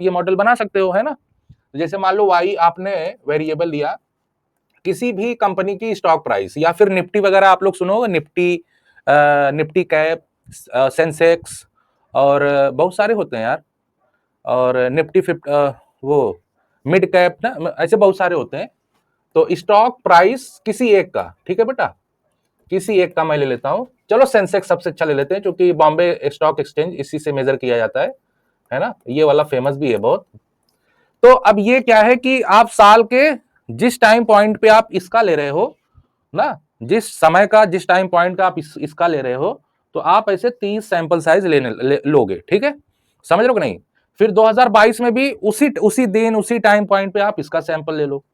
ये मॉडल बना सकते हो, है ना। जैसे मान लो वाई आपने वेरिएबल लिया, किसी भी कंपनी की स्टॉक प्राइस, या फिर निफ्टी वगैरह आप लोग सुनोगे, निफ्टी कैप, सेंसेक्स, और बहुत सारे होते हैं यार, और निफ्टी वो मिड कैप ना, ऐसे बहुत सारे होते हैं। तो स्टॉक प्राइस किसी एक का, ठीक है बेटा, किसी एक का मैं ले लेता हूं। चलो सेंसेक्स सबसे अच्छा ले लेते हैं, क्योंकि बॉम्बे स्टॉक एक्सचेंज इसी से मेजर किया जाता है ना, ये वाला फेमस भी है बहुत। तो अब ये क्या है कि आप साल के जिस टाइम पॉइंट पे आप इसका ले रहे हो ना, जिस समय का जिस टाइम पॉइंट का आप इसका ले रहे हो, तो आप ऐसे 30 सैंपल साइज लोगे, ठीक है, समझ रहे हो कि नहीं। फिर 2022 में भी उसी दिन उसी टाइम पॉइंट पे आप इसका सैंपल ले लो,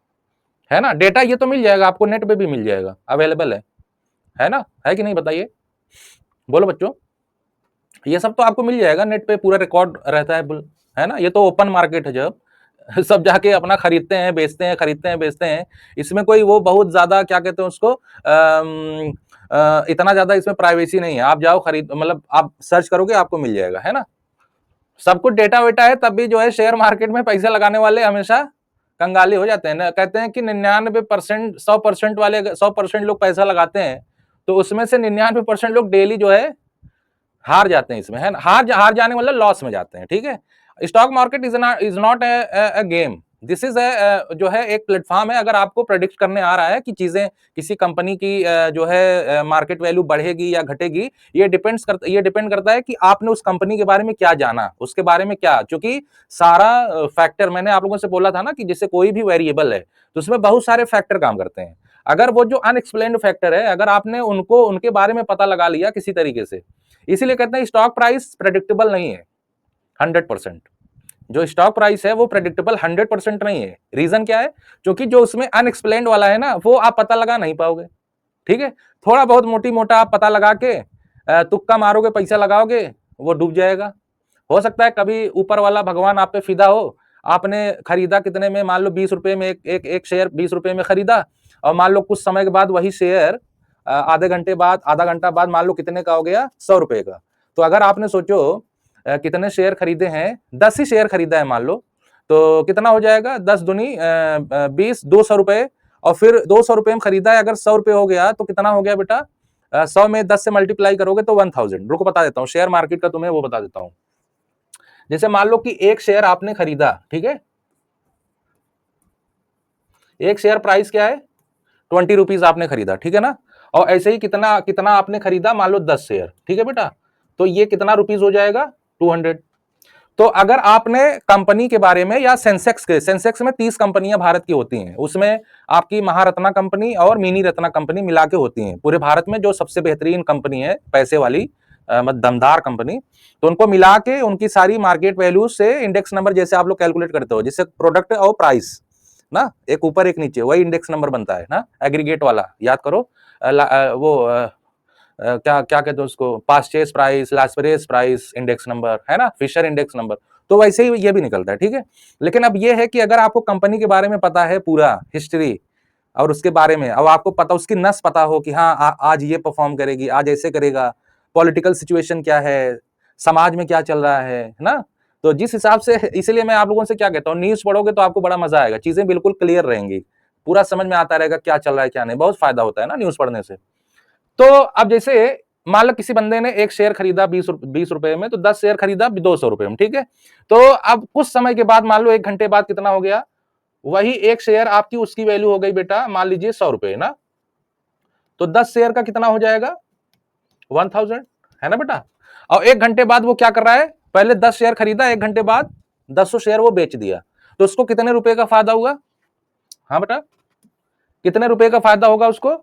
है ना। डेटा ये तो मिल जाएगा आपको, नेट पे भी मिल जाएगा, अवेलेबल है ना, है कि नहीं बताइए, बोलो बच्चों। ये सब तो आपको मिल जाएगा नेट पे, पूरा रिकॉर्ड रहता है ना। ये तो ओपन मार्केट है, जब सब जाके अपना खरीदते हैं बेचते हैं, खरीदते हैं बेचते हैं। इसमें कोई वो बहुत ज्यादा क्या कहते हैं उसको, इतना ज्यादा इसमें प्राइवेसी नहीं है। आप जाओ खरीद, मतलब आप सर्च करोगे आपको मिल जाएगा, है ना। सब कुछ डेटा वेटा है, तब भी जो है शेयर मार्केट में पैसे लगाने वाले हमेशा कंगाली हो जाते हैं ना। कहते हैं कि 99% 100% वाले 100% लोग पैसा लगाते हैं, तो उसमें से 99% लोग डेली जो है हार जाते हैं इसमें, है ना। हार जाने मतलब लॉस में जाते हैं, ठीक है। Stock market is not a game, this is जो है एक प्लेटफॉर्म है। अगर आपको प्रेडिक्ट करने आ रहा है कि चीजें किसी कंपनी की जो है मार्केट वैल्यू बढ़ेगी या घटेगी, ये डिपेंड करता है कि आपने उस कंपनी के बारे में क्या जाना, उसके बारे में क्या, क्योंकि सारा फैक्टर, मैंने आप लोगों से बोला था ना कि जैसे कोई भी वेरिएबल है तो उसमें बहुत सारे फैक्टर काम करते हैं। अगर वो जो अनएक्सप्लेन्ड फैक्टर है, अगर आपने उनके बारे में पता लगा लिया किसी तरीके से, इसीलिए कहते हैं स्टॉक प्राइस प्रेडिक्टेबल नहीं है 100%। जो स्टॉक प्राइस है वो प्रेडिक्टेबल 100% नहीं है। रीजन क्या है, क्योंकि जो उसमें अनएक्सप्लेन्ड वाला है ना, वो आप पता लगा नहीं पाओगे, ठीक है। थोड़ा बहुत मोटी मोटा आप पता लगा के तुक्का मारोगे, पैसा लगाओगे, वो डूब जाएगा। हो सकता है कभी ऊपर वाला भगवान आप पे फिदा हो, आपने खरीदा कितने में, मान लो 20 रुपए में एक शेयर 20 रुपए में खरीदा, और मान लो कुछ समय के बाद वही शेयर आधा घंटा बाद मान लो कितने का हो गया, 100 रुपए का। तो अगर आपने सोचो कितने शेयर खरीदे हैं, 10 ही शेयर खरीदा है मान लो, तो कितना हो जाएगा, 10 दूनी 20, 200 रुपए, और फिर 200 रुपए में खरीदा है, अगर 100 रुपए हो गया तो कितना हो गया बेटा, 100 में 10 से मल्टीप्लाई करोगे तो 1000। रुको बता देता हूँ, शेयर मार्केट का तुम्हें वो बता देता हूँ। जैसे मान लो कि एक शेयर आपने खरीदा, ठीक है, एक शेयर प्राइस क्या है, 20 रुपीज आपने खरीदा, ठीक है ना। और ऐसे ही कितना कितना आपने खरीदा, मान लो 10 शेयर, ठीक है बेटा, तो ये कितना रुपीज हो जाएगा, 200। तो अगर आपने कंपनी के बारे में, या सेंसेक्स में 30 कंपनियां भारत की होती हैं, उसमें आपकी महारत्ना कंपनी और मिनी रत्ना कंपनी मिला के होती हैं पूरे भारत में, जो सबसे बेहतरीन कंपनी है, पैसे वाली दमदार कंपनी। तो उनको मिला के उनकी सारी मार्केट वैल्यू से इंडेक्स नंबर जैसे आप लोग कैलकुलेट करते हो, जैसे प्रोडक्ट और प्राइस ना, एक ऊपर एक नीचे, वही इंडेक्स नंबर बनता है ना, एग्रीगेट वाला याद करो। क्या क्या कहते हैं उसको, purchase price, last price index number, है ना, फिशर इंडेक्स नंबर। तो वैसे ही ये भी निकलता है, ठीक है। लेकिन अब ये है कि अगर आपको कंपनी के बारे में पता है पूरा हिस्ट्री, और उसके बारे में अब आपको पता, उसकी नस पता हो कि हाँ आज ये परफॉर्म करेगी, आज ऐसे करेगा, पॉलिटिकल सिचुएशन क्या है, समाज में क्या चल रहा है ना। तो जिस हिसाब से, इसीलिए मैं आप लोगों से क्या कहता हूँ, न्यूज पढ़ोगे तो आपको बड़ा मजा आएगा, चीजें बिल्कुल क्लियर रहेंगी, पूरा समझ में आता रहेगा क्या चल रहा है क्या नहीं, बहुत फायदा होता है ना न्यूज पढ़ने से। तो अब जैसे मान लो किसी बंदे ने एक शेयर खरीदा 20 रुपए में, तो 10 शेयर खरीदा 200 रुपए में, ठीक है। तो अब कुछ समय के बाद, मान लो 1 घंटे बाद कितना हो गया, वही एक शेयर आपकी उसकी वैल्यू हो गई बेटा, मान लीजिए 100 रुपए ना। तो 10 शेयर का कितना हो जाएगा, 1000, है ना बेटा। और 1 घंटे बाद वो क्या कर रहा है, पहले 10 शेयर खरीदा, 1 घंटे बाद 10 शेयर वो बेच दिया, तो उसको कितने रुपए का फायदा हुआ, हाँ बेटा, कितने रुपए का फायदा होगा उसको,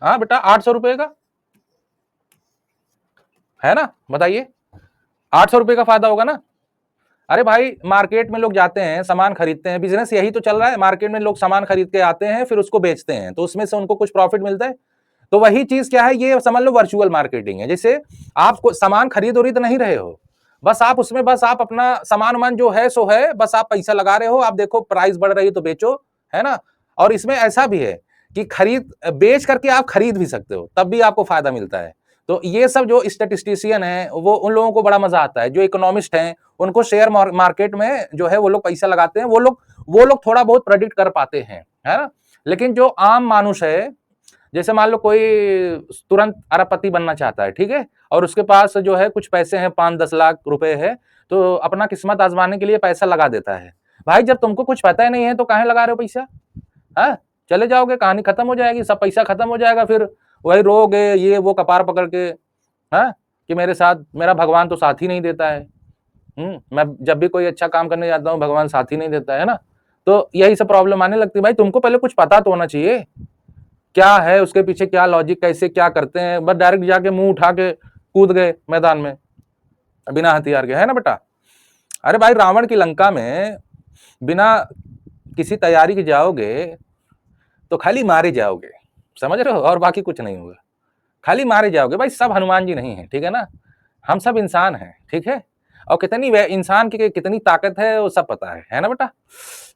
हाँ बेटा 800 रुपए का, है ना, बताइए, 800 रुपए का फायदा होगा ना। अरे भाई मार्केट में लोग जाते हैं, सामान खरीदते हैं, बिजनेस यही तो चल रहा है, मार्केट में लोग सामान खरीद के आते हैं, फिर उसको बेचते हैं, तो उसमें से उनको कुछ प्रॉफिट मिलता है। तो वही चीज क्या है, ये समझ लो वर्चुअल मार्केटिंग है। जैसे आप सामान खरीद नहीं रहे हो, बस आप उसमें बस आप अपना सामान जो है सो है, बस आप पैसा लगा रहे हो, आप देखो प्राइस बढ़ रही है तो बेचो, है ना। और इसमें ऐसा भी है कि खरीद बेच करके आप खरीद भी सकते हो, तब भी आपको फायदा मिलता है। तो ये सब जो स्टैटिस्टिशियन है, वो उन लोगों को बड़ा मजा आता है, जो इकोनॉमिस्ट हैं, उनको शेयर मार्केट में जो है वो लोग पैसा लगाते हैं, वो लोग थोड़ा बहुत प्रेडिक्ट कर पाते हैं, है ना। लेकिन जो आम मानुष है, जैसे मान लो कोई तुरंत अरबपति बनना चाहता है, ठीक है, और उसके पास जो है कुछ पैसे हैं, 5-10 लाख रुपए है, तो अपना किस्मत आजमाने के लिए पैसा लगा देता है। भाई जब तुमको कुछ पता ही नहीं है तो काहे लगा रहे हो पैसा? हाँ, चले जाओगे, कहानी खत्म हो जाएगी, सब पैसा खत्म हो जाएगा, फिर वही रोगे ये वो कपार पकड़ के, हाँ, कि मेरे साथ मेरा भगवान तो साथ ही नहीं देता है। मैं जब भी कोई अच्छा काम करने जाता हूँ भगवान साथ ही नहीं देता है ना। तो यही सब प्रॉब्लम आने लगती है। भाई तुमको पहले कुछ पता तो होना चाहिए, क्या है उसके पीछे, क्या लॉजिक, कैसे क्या करते हैं। बस डायरेक्ट जाके मुंह उठा के कूद गए मैदान में बिना हथियार के, है ना बेटा। अरे भाई रावण की लंका में बिना किसी तैयारी के जाओगे तो खाली मारे जाओगे, समझ रहे हो, और बाकी कुछ नहीं होगा, खाली मारे जाओगे। भाई सब हनुमान जी नहीं है, ठीक है ना, हम सब इंसान हैं, ठीक है, और कितनी इंसान की कितनी ताकत है वो सब पता है ना बेटा।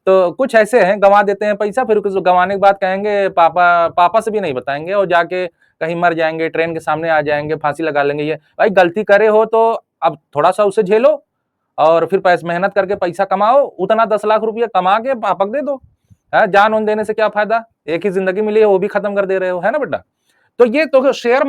तो कुछ ऐसे हैं गंवा देते हैं पैसा, फिर कुछ गंवाने के बाद कहेंगे पापा से भी नहीं बताएंगे, और जाके कहीं मर जाएंगे, ट्रेन के सामने आ जाएंगे, फांसी लगा लेंगे। ये भाई गलती करे हो तो अब थोड़ा सा उसे झेलो, और फिर पैसे मेहनत करके पैसा कमाओ, उतना 10 लाख रुपया कमा के पापा को दे दो। है, जान उन देने से क्या फायदा, एक ही जिंदगी मिली है वो भी खत्म कर दे रहे हो, है ना बेटा। तो ये तो शेयर